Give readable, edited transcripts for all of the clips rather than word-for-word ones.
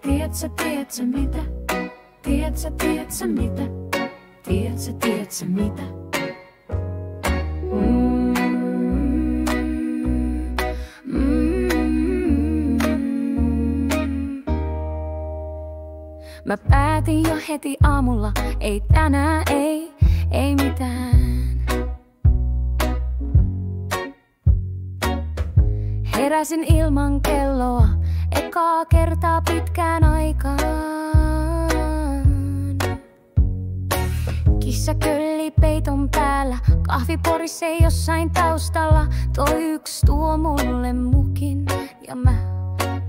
Tiedätkö mitä? Tiedätkö mitä? Tiedätkö mitä? Mä päätin jo heti aamulla, ei tänään, ei mitään. Heräsin ilman kelloa, ekaa kertaa pitkään aikaan. Kissa kölli peiton päällä, kahvi porisee jossain taustalla. Toi yks tuo mulle mukin ja mä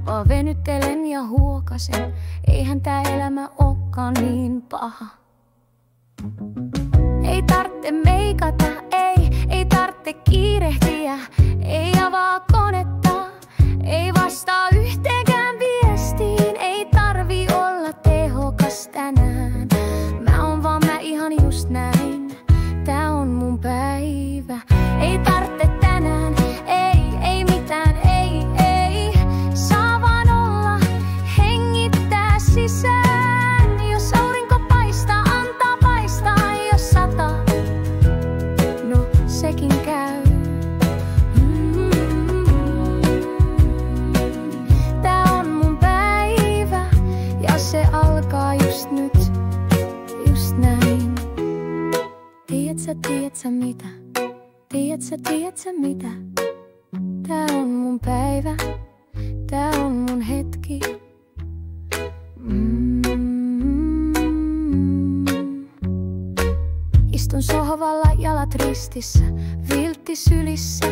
vaan venyttelen ja huokasen. Eihän tää elämä ookaan niin paha. Ei tarvitse meikata, ei tarvitse kiirehtiä. Ei avaa konetta, ei vastaa yhteenkään viestiin. Ei tarvi olla tehokas tänään. Mä oon vaan mä ihan just näin. Tää on mun päivä. Ei tarvitse tänään, ei mitään, ei. Saa vaan olla, hengittää sisään. Jos aurinko paistaa, antaa paistaa. Jos sataa, no sekin käy. Tää on mun päivä ja se alkaa just nyt, just näin. Tiedätkö mitä? Tiedätkö mitä? Tää on mun päivä, tää on mun hetki. Istun sohvalla jalat ristissä, viltti sylissä.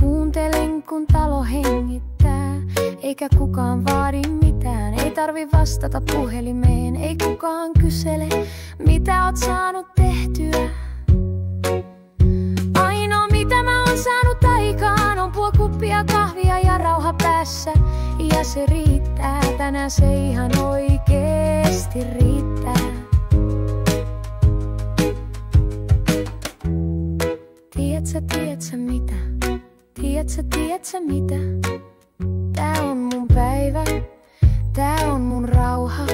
Kuuntelen kun talo hengittää. Eikä kukaan vaadi mitään, ei tarvi vastata puhelimeen. Ei kukaan kysele, mitä oot saanut tehtyä. Ainoa mitä mä oon saanut aikaan on puoli kuppia kahvia ja rauha päässä. Ja se riittää, tänään se ihan oikeesti riittää. Tiedätkö mitä? Tiedätkö mitä? Tää on mun päivä, tää on mun rauha.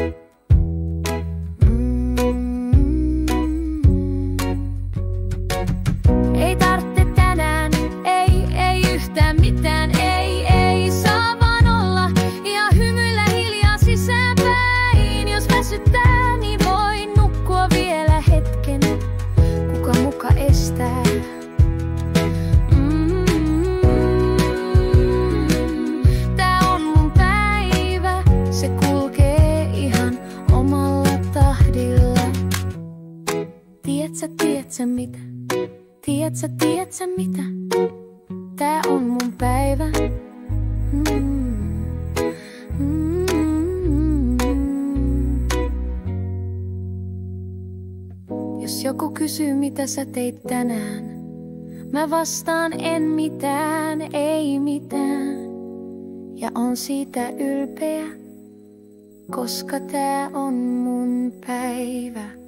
Ei tarvitse tänään, ei yhtään mitään, ei. Saa vaan olla ja hymyillä hiljaa sisäänpäin. Jos väsyttää, niin voi nukkua vielä hetken. Kuka muka estää? Tää on mun päivä, se kulkee ihan omalla tahdilla. Tiedätkö mitä? Tiedätkö mitä? Tää on mun päivä. Jos joku kysyy mitä sä teit tänään, mä vastaan en mitään, ei mitään. Ja on siitä ylpeä, koska tää on mun päivä.